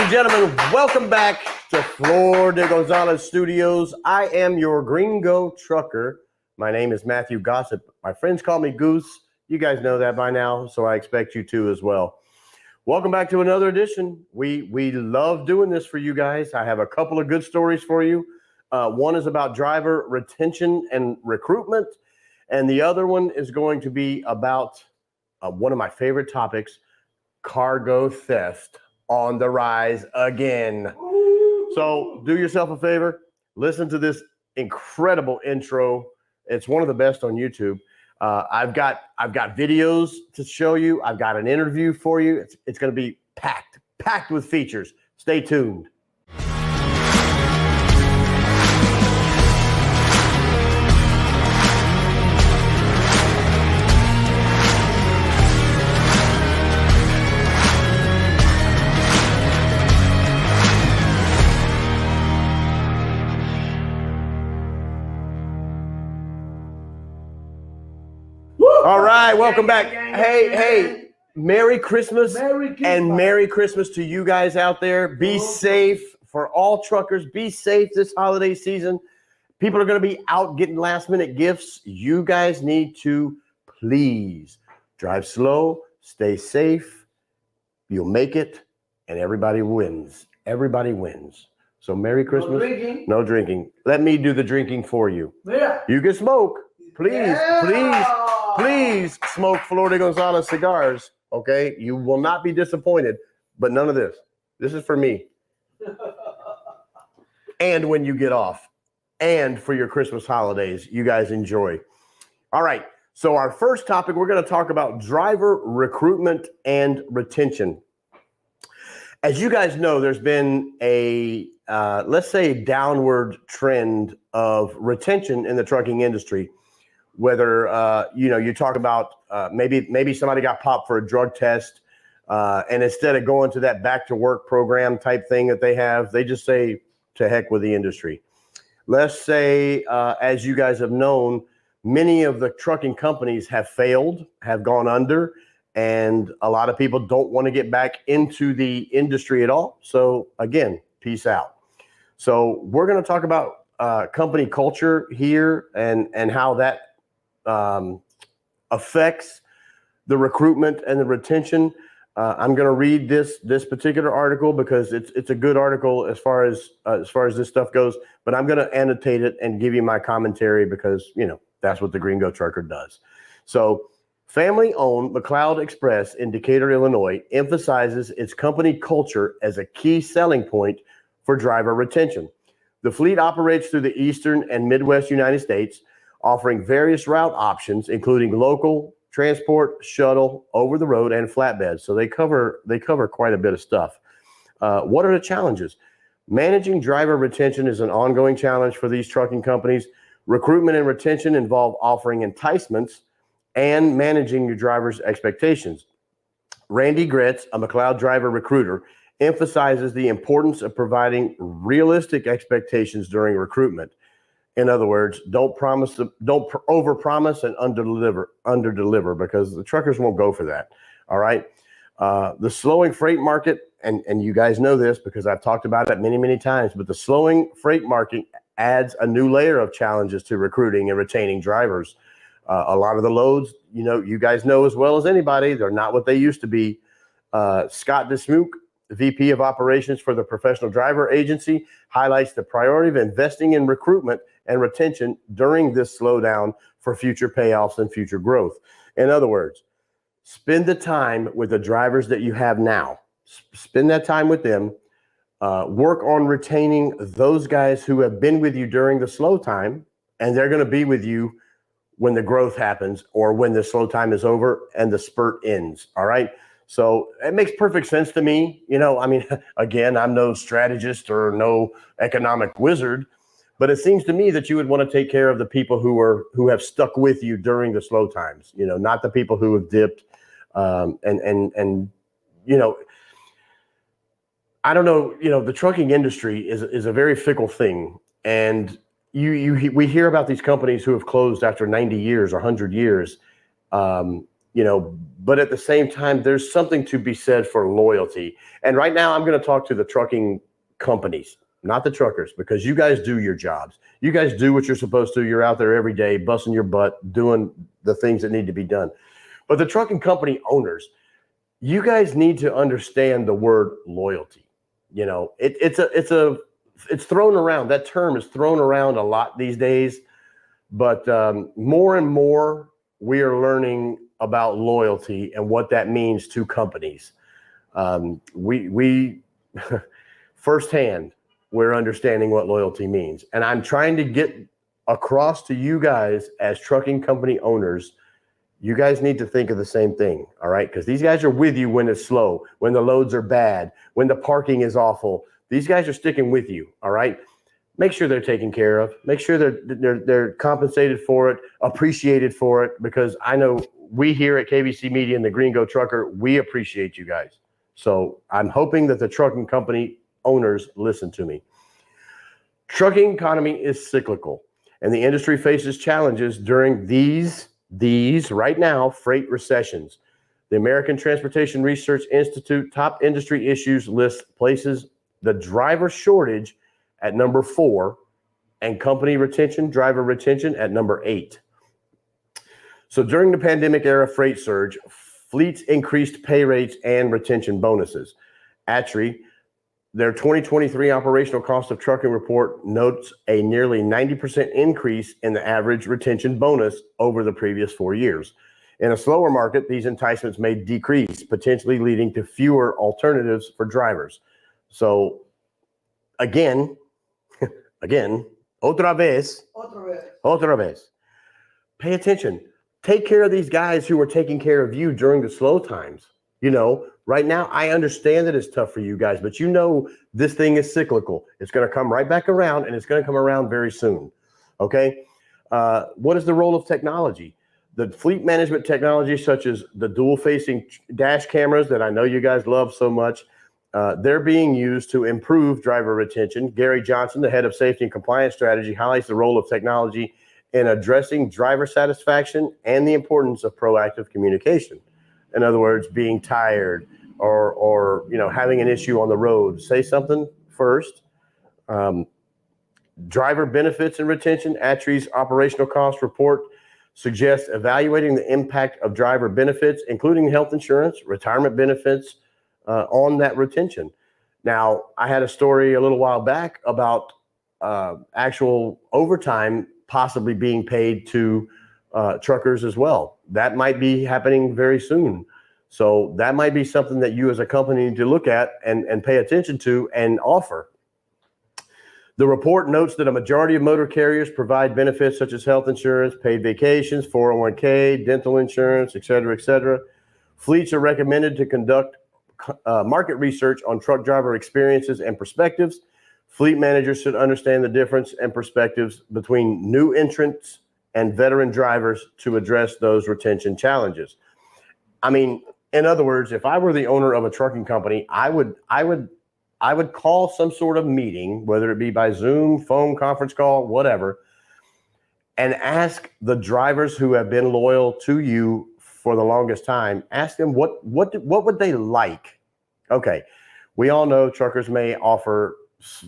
and gentlemen, welcome back to Flor de Gonzalez Studios. I am your gringo trucker. My name is Matthew Gossett. My friends call me Goose. You guys know that by now, so I expect you to as well. Welcome back to another edition. We love doing this for you guys. I have a couple of good stories for you. One is about driver retention and recruitment, and the other one is going to be about one of my favorite topics, cargo theft on the rise again. So do yourself a favor, listen to this incredible intro. It's one of the best on YouTube. I've got videos to show you. I've got an interview for you. It's going to be packed with features. Stay tuned. All right, welcome back. Hey, Merry Christmas and Merry Christmas to you guys out there. Be safe for all truckers. Be safe this holiday season. People are going to be out getting last-minute gifts. You guys need to please drive slow, stay safe. You'll make it, and everybody wins. Everybody wins. So Merry Christmas. No drinking. No drinking. Let me do the drinking for you. Yeah. You can smoke. Please smoke Flor de Gonzalez cigars, okay? You will not be disappointed, but none of this. This is for me. And when you get off, and for your Christmas holidays, you guys enjoy. All right, so our first topic, we're going to talk about driver recruitment and retention. As you guys know, there's been a, let's say, downward trend of retention in the trucking industry. Whether, you talk about maybe somebody got popped for a drug test, and instead of going to that back to work program type thing that they have, they just say, to heck with the industry. Let's say, as you guys have known, many of the trucking companies have failed, have gone under, and a lot of people don't want to get back into the industry at all. So again, peace out. So we're going to talk about company culture here and how that affects the recruitment and the retention. I'm going to read this particular article because it's a good article as far as this stuff goes. But I'm going to annotate it and give you my commentary because that's what the Gringo Trucker does. So, family-owned McLeod Express in Decatur, Illinois, emphasizes its company culture as a key selling point for driver retention. The fleet operates through the eastern and Midwest United States, offering various route options, including local, transport, shuttle, over the road, and flatbeds. So they cover quite a bit of stuff. What are the challenges? Managing driver retention is an ongoing challenge for these trucking companies. Recruitment and retention involve offering enticements and managing your driver's expectations. Randy Gretz, a McLeod driver recruiter, emphasizes the importance of providing realistic expectations during recruitment. In other words, don't overpromise and underdeliver because the truckers won't go for that. All right. The slowing freight market, and you guys know this because I've talked about it many, many times, but the slowing freight market adds a new layer of challenges to recruiting and retaining drivers. A lot of the loads, you guys know as well as anybody, they're not what they used to be. Scott DeSmook, VP of Operations for the Professional Driver Agency, highlights the priority of investing in recruitment and retention during this slowdown for future payoffs and future growth. In other words, spend the time with the drivers that you have now. Spend that time with them. Work on retaining those guys who have been with you during the slow time, and they're going to be with you when the growth happens or when the slow time is over and the spurt ends. All right. So it makes perfect sense to me. Again, I'm no strategist or no economic wizard, but it seems to me that you would want to take care of the people who have stuck with you during the slow times, not the people who have dipped. I don't know, the trucking industry is a very fickle thing. And we hear about these companies who have closed after 90 years or 100 years. But at the same time, there's something to be said for loyalty. And right now I'm going to talk to the trucking companies, not the truckers, because you guys do your jobs. You guys do what you're supposed to. You're out there every day, busting your butt, doing the things that need to be done. But the trucking company owners, you guys need to understand the word loyalty. It's thrown around. That term is thrown around a lot these days, but more and more we are learning about loyalty and what that means to companies. We firsthand, we're understanding what loyalty means. And I'm trying to get across to you guys as trucking company owners, you guys need to think of the same thing, all right? Because these guys are with you when it's slow, when the loads are bad, when the parking is awful. These guys are sticking with you, all right? Make sure they're taken care of. Make sure they're compensated for it, appreciated for it, because I know we here at KBC Media and the Gringo Trucker, we appreciate you guys. So I'm hoping that the trucking company owners listen to me. Trucking economy is cyclical, and the industry faces challenges during these right now freight recessions. The American Transportation Research Institute top industry issues list places the driver shortage at number 4 and company retention, driver retention at number 8. So during the pandemic era freight surge, fleets increased pay rates and retention bonuses. ATRI, their 2023 operational cost of trucking report notes a nearly 90% increase in the average retention bonus over the previous 4 years. In a slower market, these enticements may decrease, potentially leading to fewer alternatives for drivers. So again, otra vez, pay attention. Take care of these guys who are taking care of you during the slow times. Right now, I understand that it's tough for you guys, but this thing is cyclical. It's going to come right back around, and it's going to come around very soon. Okay? What is the role of technology? The fleet management technology, such as the dual-facing dash cameras that I know you guys love so much, they're being used to improve driver retention. Gary Johnson, the head of safety and compliance strategy, highlights the role of technology in addressing driver satisfaction and the importance of proactive communication. In other words, being tired or having an issue on the road, say something first. Driver benefits and retention. ATRI's operational cost report suggests evaluating the impact of driver benefits, including health insurance, retirement benefits, on that retention. Now, I had a story a little while back about actual overtime possibly being paid to truckers as well. That might be happening very soon. So that might be something that you as a company need to look at and pay attention to and offer. The report notes that a majority of motor carriers provide benefits such as health insurance, paid vacations, 401k, dental insurance, et cetera, et cetera. Fleets are recommended to conduct market research on truck driver experiences and perspectives. Fleet managers should understand the difference and perspectives between new entrants and veteran drivers to address those retention challenges. I mean, in other words, if I were the owner of a trucking company, I would call some sort of meeting, whether it be by Zoom, phone, conference call, whatever, and ask the drivers who have been loyal to you for the longest time, ask them what would they like? Okay, we all know truckers may offer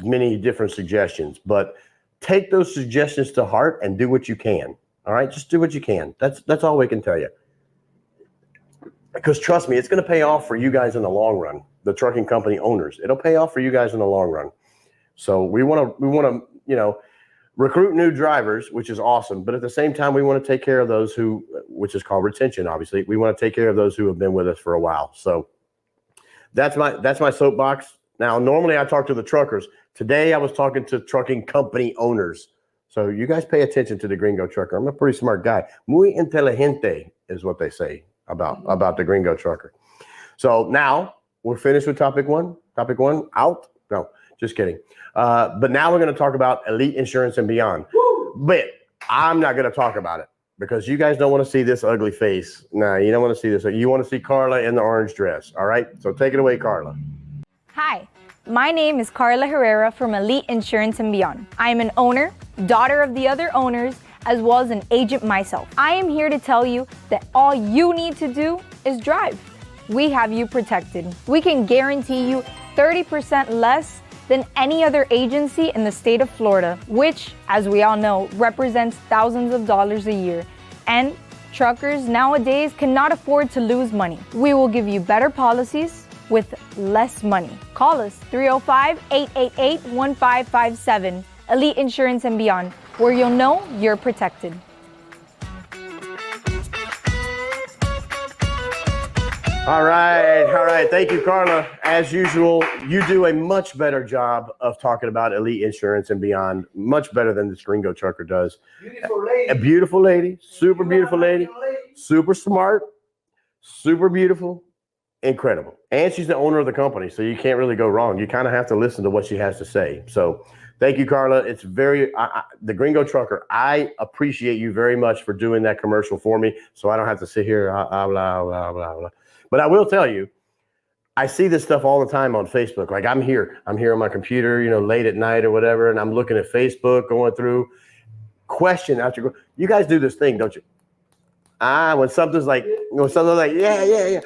many different suggestions, but take those suggestions to heart and do what you can. All right, just do what you can. That's all we can tell you. Because trust me, it's going to pay off for you guys in the long run. The trucking company owners, it'll pay off for you guys in the long run. So we want to recruit new drivers, which is awesome. But at the same time, we want to take care of those which is called retention. Obviously, we want to take care of those who have been with us for a while. So that's my soapbox. Now, normally I talk to the truckers. Today I was talking to trucking company owners. So you guys pay attention to the Gringo Trucker. I'm a pretty smart guy. Muy inteligente is what they say about the Gringo Trucker. So now we're finished with topic one. Topic one out? No, just kidding. But now we're going to talk about elite insurance and beyond. Woo! But I'm not going to talk about it because you guys don't want to see this ugly face. No, you don't want to see this. You want to see Carla in the orange dress. All right. So take it away, Carla. Hi, my name is Carla Herrera from Elite Insurance and Beyond. I am an owner, daughter of the other owners, as well as an agent myself. I am here to tell you that all you need to do is drive. We have you protected. We can guarantee you 30% less than any other agency in the state of Florida, which, as we all know, represents thousands of dollars a year. And truckers nowadays cannot afford to lose money. We will give you better policies with less money. Call us 305-888-1557, Elite Insurance and Beyond, where you'll know you're protected. All right. Thank you, Carla. As usual, you do a much better job of talking about Elite Insurance and Beyond, much better than this Gringo Trucker does. Beautiful lady. A beautiful lady, super beautiful lady, super smart, super beautiful, incredible. And she's the owner of the company, so you can't really go wrong. You kind of have to listen to what she has to say. So thank you, Carla. It's very, the Gringo Trucker, I appreciate you very much for doing that commercial for me, so I don't have to sit here, blah, blah, blah, blah. But I will tell you, I see this stuff all the time on Facebook. Like I'm here on my computer, late at night or whatever, and I'm looking at Facebook, going through question after. You guys do this thing, don't you? When something's like, yeah.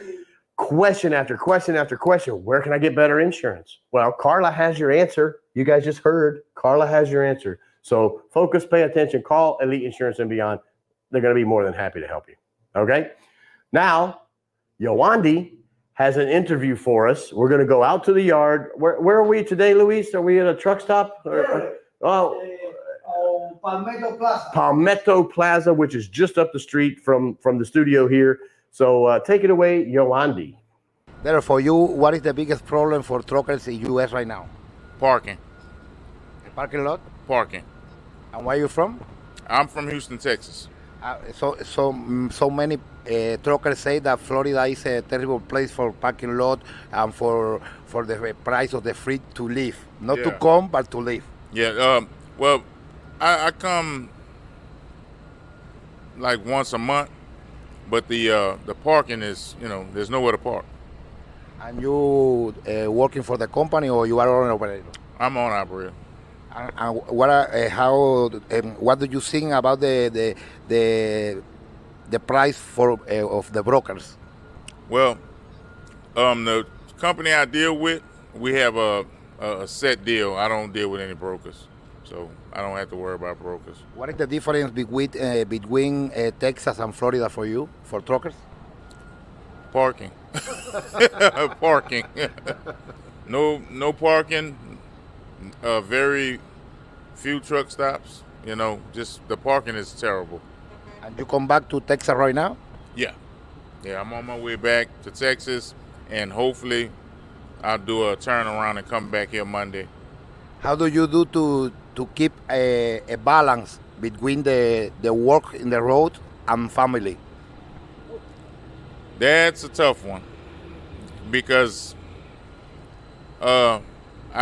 Question after question after question. Where can I get better insurance? Well, Carla has your answer. You guys just heard. Carla has your answer. So focus, pay attention, call Elite Insurance and Beyond. They're going to be more than happy to help you. Okay? Now, Yowandi has an interview for us. We're going to go out to the yard. Where are we today, Luis? Are we at a truck stop? Palmetto Plaza. Palmetto Plaza, which is just up the street from the studio here. So take it away, Yowandi. There, for you, what is the biggest problem for truckers in U.S. right now? Parking. The parking lot? Parking. And where are you from? I'm from Houston, Texas. So many truckers say that Florida is a terrible place for parking lot and for the price of the free to live. Not to come, but to live. Yeah, well, I come like once a month, but the parking is, there's nowhere to park. And you working for the company or you are an operator? I'm on operator. And what do you think about the price of the brokers? Well, the company I deal with, we have a set deal. I don't deal with any brokers, so I don't have to worry about brokers. What is the difference between Texas and Florida for you, for truckers? Parking. Parking. No parking. Very few truck stops. Just the parking is terrible. And you come back to Texas right now? Yeah, I'm on my way back to Texas, and hopefully I'll do a turnaround and come back here Monday. How do you do to keep a balance between the work in the road and family? That's a tough one, because I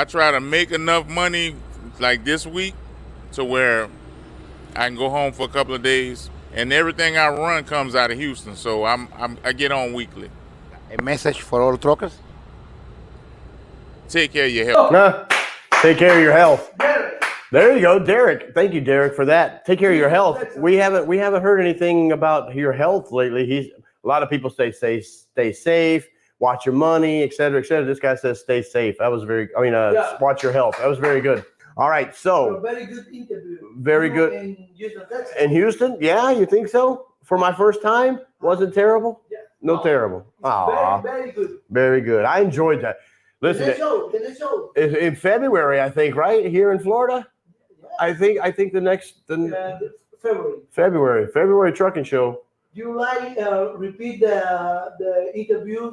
try to make enough money like this week to where I can go home for a couple of days, and everything I run comes out of Houston, so I get on weekly. A message for all truckers? Take care of your health. Take care of your health. Derek. There you go, Derek. Thank you, Derek, for that. Take care of your health. We haven't heard anything about your health lately. A lot of people say stay safe, watch your money, et cetera, et cetera. This guy says stay safe. That was watch your health. That was very good. All right, so. A very good interview. Very good. In Houston, Texas. In Houston? Yeah, you think so? For my first time? Wasn't terrible? Yeah. No, terrible. Aw. Very good. Very good. I enjoyed that. Listen, The next show. in February, I think, right? Here in Florida? Yeah. I think February. February trucking show. You repeat the interview,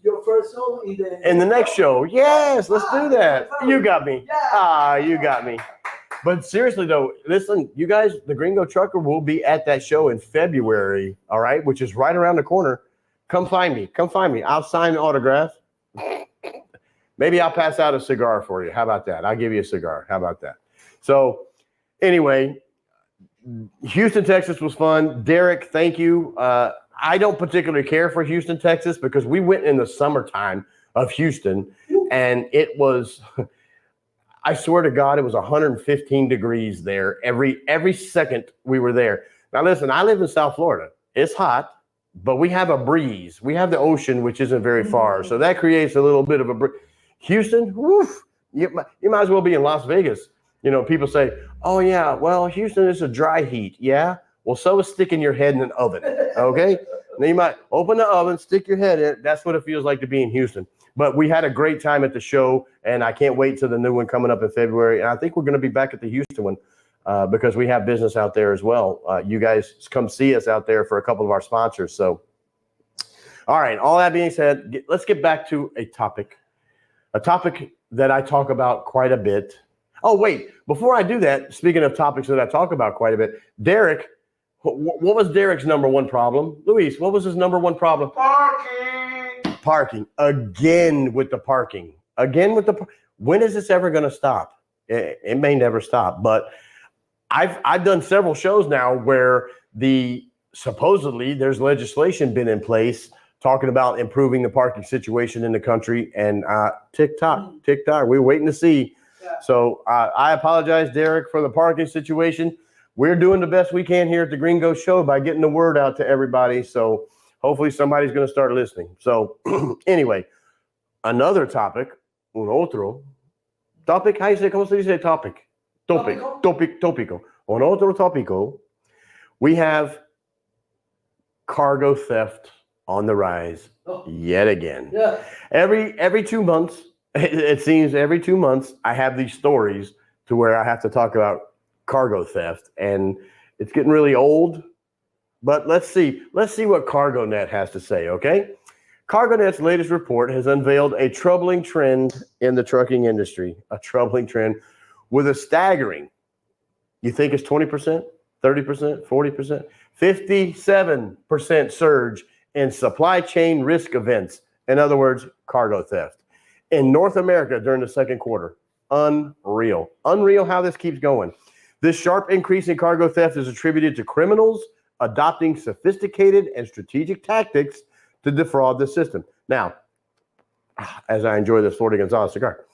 your first show In the next show. Yes, let's do that. You got me. Yeah. You got me. But seriously though, listen, you guys, the Gringo Trucker will be at that show in February, all right, which is right around the corner. Come find me. I'll sign an autograph. Maybe I'll pass out a cigar for you. How about that? I'll give you a cigar. How about that? So anyway, Houston, Texas was fun. Derek, thank you. I don't particularly care for Houston, Texas, because we went in the summertime of Houston, and it was, I swear to God, it was 115 degrees there every second we were there. Now listen, I live in South Florida. It's hot, but we have a breeze. We have the ocean, which isn't very far, so that creates a little bit of a breeze. Houston, woof, you might as well be in Las Vegas. You know, people say, "Oh yeah, well, Houston is a dry heat." Yeah, well, so is sticking your head in an oven. Okay, now you might open the oven, stick your head in. That's what it feels like to be in Houston. But we had a great time at the show, and I can't wait till the new one coming up in February. And I think we're going to be back at the Houston one because we have business out there as well. You guys come see us out there for a couple of our sponsors. So, all right, all that being said, let's get back to a topic that I talk about quite a bit. Oh, wait, before I do that, speaking of topics that I talk about quite a bit, Derek, what was Derek's number one problem? Luis, what was his number one problem? Parking. Again with the parking. When is this ever going to stop? It may never stop, but I've done several shows now where supposedly there's legislation been in place talking about improving the parking situation in the country, and TikTok, we're waiting to see. Yeah. So I apologize, Derek, for the parking situation. We're doing the best we can here at the Gringo Show by getting the word out to everybody. So hopefully somebody's going to start listening. So anyway, another topic, un otro topic. How you say? ¿Cómo se dice topic? Tópico. Un otro tópico. We have cargo theft on the rise yet again. Yeah. Every 2 months, it seems every 2 months, I have these stories to where I have to talk about cargo theft, and it's getting really old. But let's see what CargoNet has to say, okay? CargoNet's latest report has unveiled a troubling trend in the trucking industry, a troubling trend with a staggering, you think it's 20%, 30%, 40%, 57% surge in supply chain risk events. In other words, cargo theft in North America during the second quarter. Unreal how this keeps going. This sharp increase in cargo theft is attributed to criminals adopting sophisticated and strategic tactics to defraud the system. Now, as I enjoy this Florida Gonzalez cigar,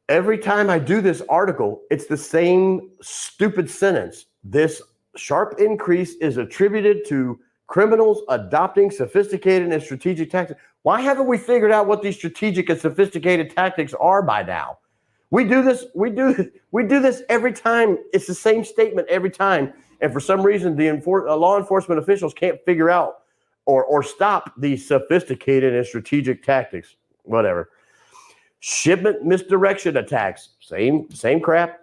every time I do this article, it's the same stupid sentence. This sharp increase is attributed to criminals adopting sophisticated and strategic tactics. Why haven't we figured out what these strategic and sophisticated tactics are by now? We do this every time. It's the same statement every time. And for some reason, the law enforcement officials can't figure out or stop these sophisticated and strategic tactics. Whatever. Shipment misdirection attacks. Same crap.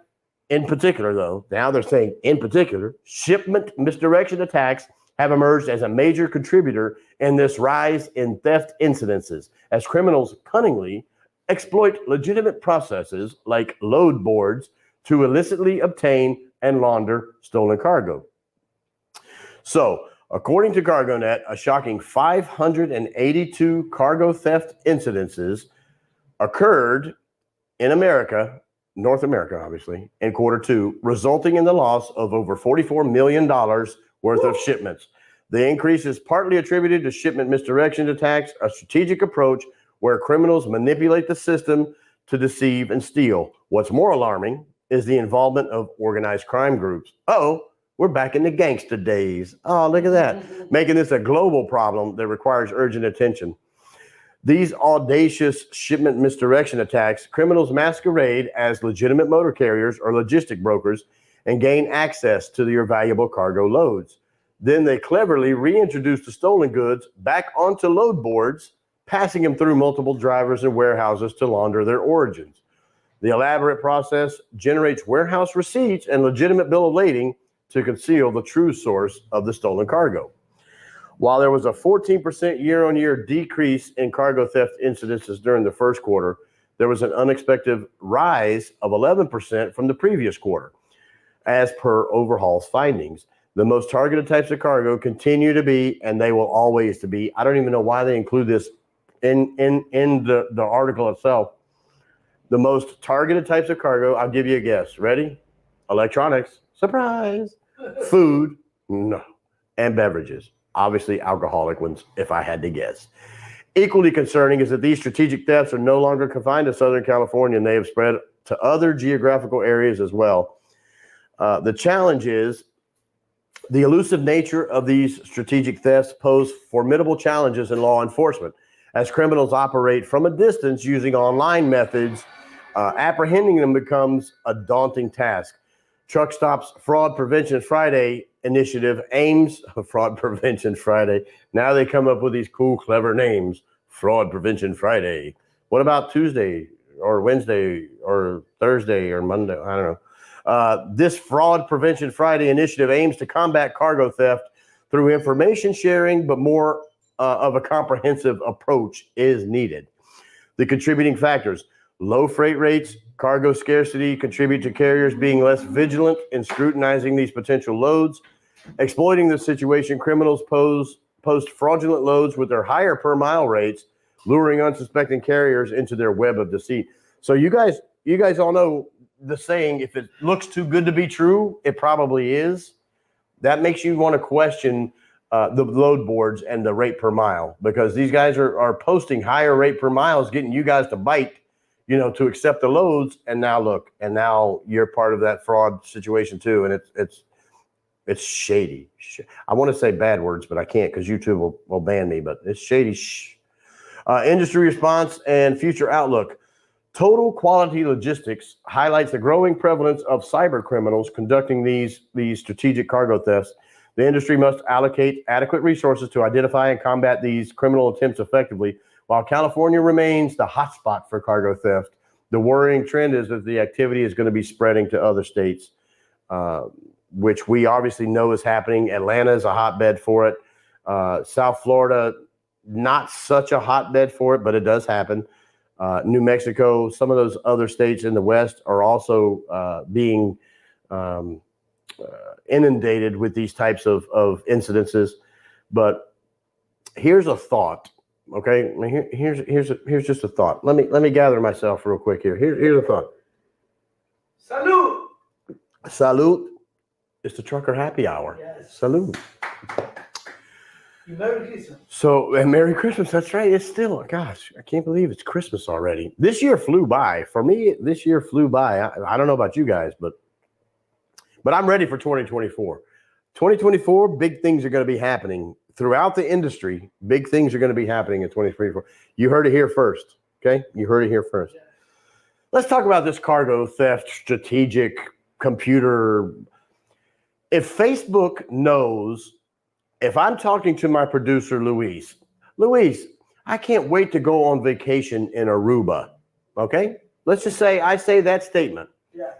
In particular, though, now they're saying in particular, shipment misdirection attacks have emerged as a major contributor in this rise in theft incidences, as criminals cunningly exploit legitimate processes like load boards to illicitly obtain and launder stolen cargo. So, according to CargoNet, a shocking 582 cargo theft incidences occurred in America, North America, obviously, in quarter two, resulting in the loss of over $44 million worth of shipments. The increase is partly attributed to shipment misdirection attacks, a strategic approach where criminals manipulate the system to deceive and steal. What's more alarming is the involvement of organized crime groups. We're back in the gangster days. Oh, look at that. Making this a global problem that requires urgent attention. These audacious shipment misdirection attacks, criminals masquerade as legitimate motor carriers or logistic brokers and gain access to your valuable cargo loads. Then they cleverly reintroduce the stolen goods back onto load boards, passing them through multiple drivers and warehouses to launder their origins. The elaborate process generates warehouse receipts and legitimate bill of lading to conceal the true source of the stolen cargo. While there was a 14% year-on-year decrease in cargo theft incidences during the first quarter, there was an unexpected rise of 11% from the previous quarter. As per Overhaul's findings, the most targeted types of cargo continue to be, and they will always to be, I don't even know why they include this in the article itself. The most targeted types of cargo, I'll give you a guess. Ready? Electronics, surprise. Food, no. And beverages, obviously alcoholic ones, if I had to guess. Equally concerning is that these strategic thefts are no longer confined to Southern California, and they have spread to other geographical areas as well. The challenge is the elusive nature of these strategic thefts pose formidable challenges in law enforcement. As criminals operate from a distance using online methods, apprehending them becomes a daunting task. Truck Stop's Fraud Prevention Friday initiative aims Fraud Prevention Friday. Now they come up with these cool, clever names. Fraud Prevention Friday. What about Tuesday or Wednesday or Thursday or Monday? I don't know. This Fraud Prevention Friday initiative aims to combat cargo theft through information sharing, but more of a comprehensive approach is needed. The contributing factors: low freight rates, cargo scarcity contribute to carriers being less vigilant in scrutinizing these potential loads. Exploiting the situation, criminals post fraudulent loads with their higher per mile rates, luring unsuspecting carriers into their web of deceit. So you guys all know the saying, if it looks too good to be true, it probably is. That makes you want to question the load boards and the rate per mile, because these guys are posting higher rate per miles, getting you guys to bite, to accept the loads. And now you're part of that fraud situation too. And it's shady. I want to say bad words, but I can't because YouTube will ban me, but it's shady. Industry response and future outlook. Total Quality Logistics highlights the growing prevalence of cyber criminals conducting these strategic cargo thefts. The industry must allocate adequate resources to identify and combat these criminal attempts effectively. While California remains the hotspot for cargo theft, the worrying trend is that the activity is going to be spreading to other states, which we obviously know is happening. Atlanta is a hotbed for it. South Florida, not such a hotbed for it, but it does happen. New Mexico, some of those other states in the West are also being inundated with these types of incidences. But here's a thought. Okay, here's just a thought. Let me gather myself real quick here. Here's a thought. Salud. Salud. It's the trucker happy hour. Yes. Salud. Merry Christmas. So, and Merry Christmas. That's right. It's still, gosh, I can't believe it's Christmas already. This year flew by. For me, this year flew by. I don't know about you guys, but I'm ready for 2024. 2024, big things are going to be happening throughout the industry. Big things are going to be happening in 2024. You heard it here first. Okay. You heard it here first. Yeah. Let's talk about this cargo theft, strategic computer. If Facebook knows, if I'm talking to my producer, Luis, I can't wait to go on vacation in Aruba. Okay. Let's just say I say that statement. Yeah.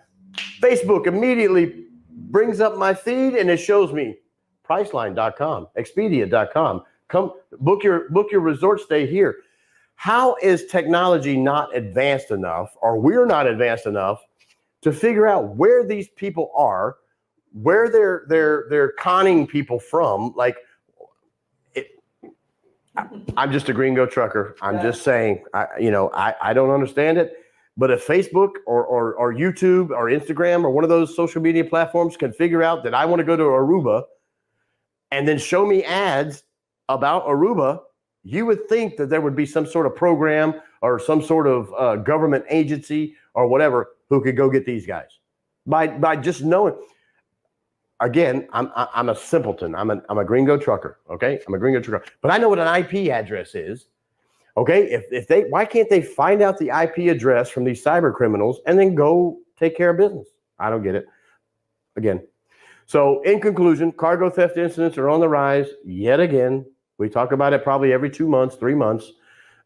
Facebook immediately brings up my feed and it shows me Priceline.com, Expedia.com. Come book your resort stay here. How is technology not advanced enough, or we're not advanced enough to figure out where these people are, where they're conning people from? Like, I'm just a gringo trucker. I'm just saying, I don't understand it. But if Facebook or YouTube or Instagram or one of those social media platforms can figure out that I want to go to Aruba and then show me ads about Aruba, you would think that there would be some sort of program or some sort of government agency or whatever who could go get these guys by just knowing. Again, I'm a simpleton. I'm a gringo trucker. Okay, I'm a gringo trucker, but I know what an IP address is. Okay, why can't they find out the IP address from these cyber criminals and then go take care of business? I don't get it. Again, so in conclusion, cargo theft incidents are on the rise yet again. We talk about it probably every 2 months, 3 months,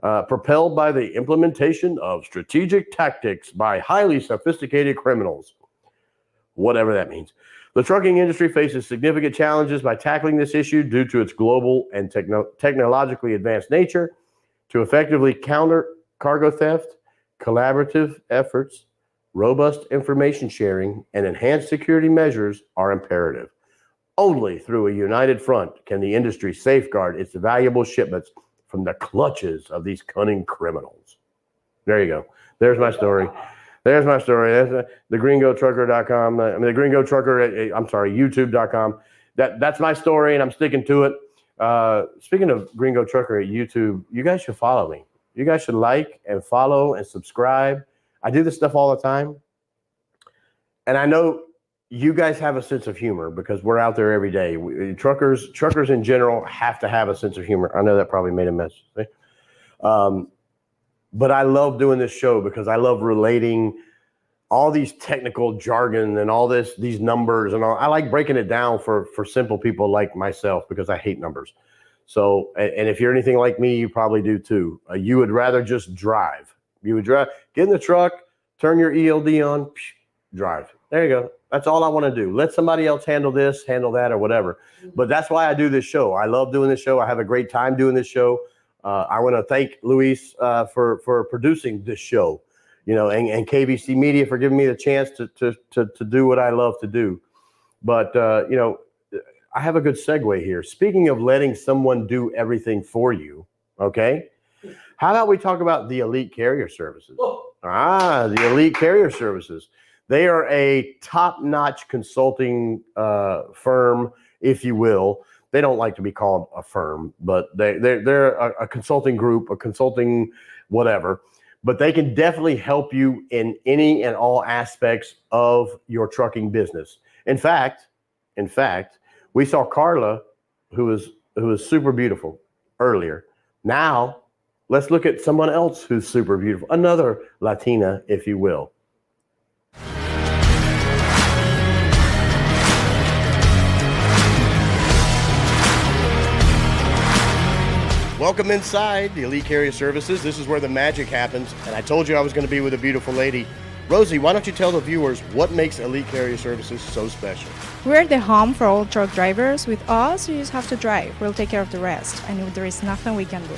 propelled by the implementation of strategic tactics by highly sophisticated criminals, whatever that means. The trucking industry faces significant challenges by tackling this issue due to its global and technologically advanced nature. To effectively counter cargo theft, collaborative efforts, robust information sharing, and enhanced security measures are imperative. Only through a united front can the industry safeguard its valuable shipments from the clutches of these cunning criminals. There you go. There's my story. There's my story. That's the gringotrucker.com. The gringo trucker, YouTube.com. That's my story, and I'm sticking to it. Speaking of Gringo Trucker at YouTube, you guys should follow me. You guys should like and follow and subscribe. I do this stuff all the time. And I know you guys have a sense of humor because we're out there every day. Truckers in general have to have a sense of humor. I know that probably made a mess. But I love doing this show because I love relating all these technical jargon and all these numbers and all. I like breaking it down for simple people like myself because I hate numbers. So, and if you're anything like me, you probably do too. You would rather just drive. You would drive, get in the truck, turn your ELD on, drive. There you go. That's all I want to do. Let somebody else handle this, handle that, or whatever. But that's why I do this show. I love doing this show. I have a great time doing this show. I want to thank Luis for producing this show, and KBC Media for giving me the chance to do what I love to do. But I have a good segue here. Speaking of letting someone do everything for you, okay? How about we talk about the Elite Carrier Services? The Elite Carrier Services. They are a top-notch consulting firm, if you will. They don't like to be called a firm, but they're a consulting group, a consulting whatever. But they can definitely help you in any and all aspects of your trucking business. In fact, we saw Carla, who was super beautiful earlier. Now, let's look at someone else who's super beautiful, another Latina, if you will. Welcome inside the Elite Carrier Services. This is where the magic happens. And I told you I was going to be with a beautiful lady. Rosie, why don't you tell the viewers what makes Elite Carrier Services so special? We're the home for all truck drivers. With us, you just have to drive. We'll take care of the rest. And there is nothing we can do.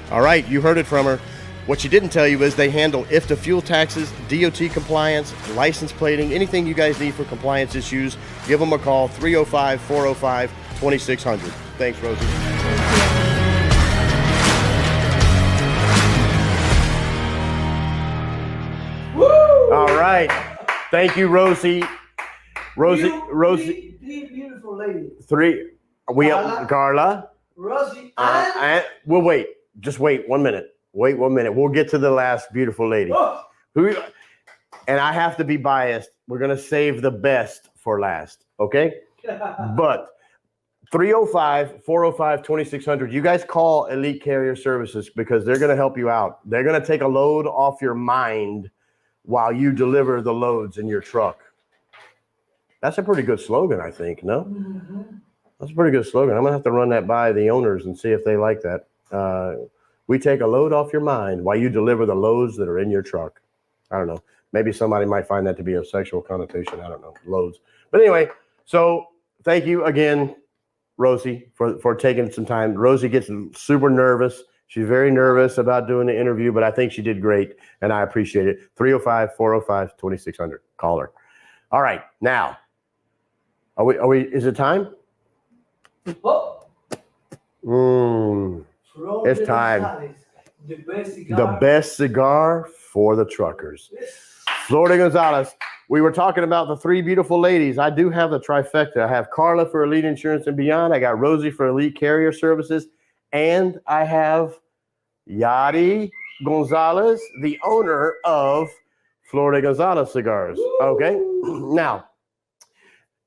All right, you heard it from her. What she didn't tell you is they handle IFTA fuel taxes, DOT compliance, license plating, anything you guys need for compliance issues. Give them a call, 305-405-2600. Thanks, Rosie. All right. Thank you, Rosie. Rosie. Beautiful lady. We have Carla. Rosie. We'll wait. Just wait 1 minute. Wait 1 minute. We'll get to the last beautiful lady. And I have to be biased. We're going to save the best for last. Okay? But 305-405-2600. You guys call Elite Carrier Services because they're going to help you out. They're going to take a load off your mind while you deliver the loads in your truck. That's a pretty good slogan, I think, no? Mm-hmm. That's a pretty good slogan. I'm going to have to run that by the owners and see if they like that. We take a load off your mind while you deliver the loads that are in your truck. I don't know. Maybe somebody might find that to be a sexual connotation. I don't know. Loads. But anyway, so thank you again, Rosie, for taking some time. Rosie gets super nervous. She's very nervous about doing the interview, but I think she did great, and I appreciate it. 305-405-2600. Call her. All right, now, are we? Is it time? It's time. The best cigar for the truckers. Florida Gonzalez. We were talking about the three beautiful ladies. I do have the trifecta. I have Carla for Elite Insurance and Beyond. I got Rosie for Elite Carrier Services. And I have Yadi Gonzalez, the owner of Florida Gonzalez Cigars. Okay. Now,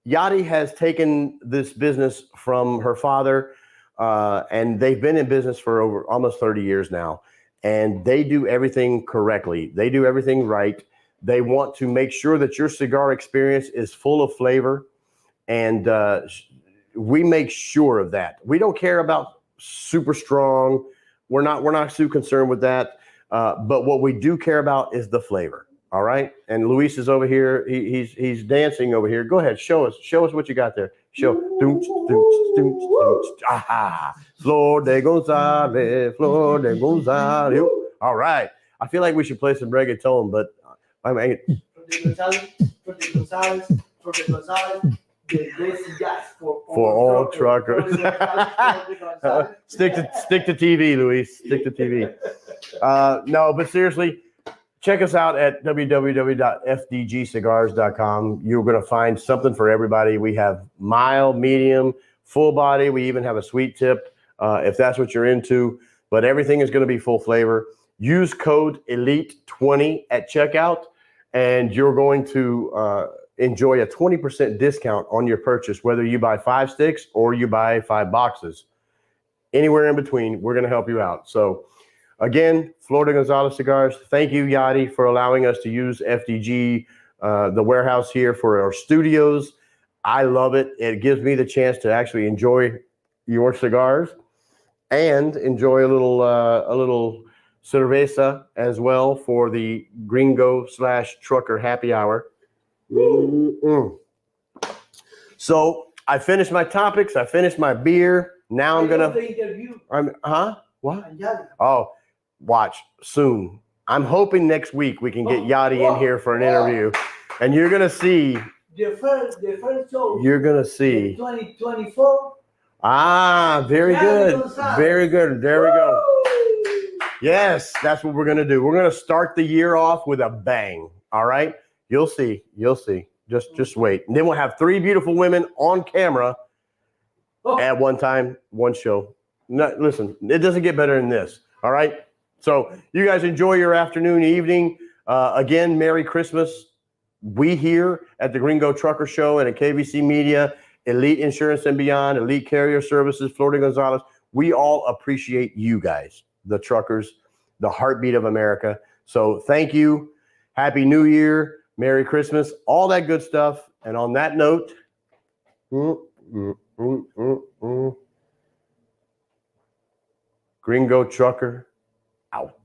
Yadi has taken this business from her father, and they've been in business for over almost 30 years now. And they do everything correctly. They do everything right. They want to make sure that your cigar experience is full of flavor. And we make sure of that. We don't care about super strong. We're not too concerned with that. But what we do care about is the flavor. All right. And Luis is over here. He's dancing over here. Go ahead. Show us what you got there. Show. Aha. Flor de Gonzalez. Flor de Gonzalez. All right. I feel like we should play some reggaeton, but I mean. For all truckers. Stick to TV, Luis. Stick to TV. No, but seriously, check us out at www.fdgcigars.com. You're going to find something for everybody. We have mild, medium, full body. We even have a sweet tip if that's what you're into. But everything is going to be full flavor. Use code ELITE20 at checkout, and you're going to enjoy a 20% discount on your purchase, whether you buy 5 sticks or you buy 5 boxes. Anywhere in between, we're going to help you out. So again, Florida Gonzalez Cigars, thank you, Yadi, for allowing us to use FDG, the warehouse here for our studios. I love it. It gives me the chance to actually enjoy your cigars and enjoy a little cerveza as well for the Gringo/Trucker happy hour. Mm-mm. So I finished my topics. I finished my beer. Now I'm gonna. The interview. What? Yadi. Oh, watch soon. I'm hoping next week we can get Yadi in here for an interview, and you're gonna see. The first show. You're gonna see. 2024. Ah, very good. Very good. There we go. Yes, that's what we're gonna do. We're gonna start the year off with a bang. All right. You'll see. You'll see. Just wait. And then we'll have 3 beautiful women on camera at one time, one show. No, listen, it doesn't get better than this. All right. So you guys enjoy your afternoon, evening. Again, Merry Christmas. We here at the Gringo Trucker Show and at KBC Media, Elite Insurance and Beyond, Elite Carrier Services, Florida Gonzalez, we all appreciate you guys, the truckers, the heartbeat of America. So thank you. Happy New Year. Merry Christmas. All that good stuff. And on that note, Gringo Trucker out.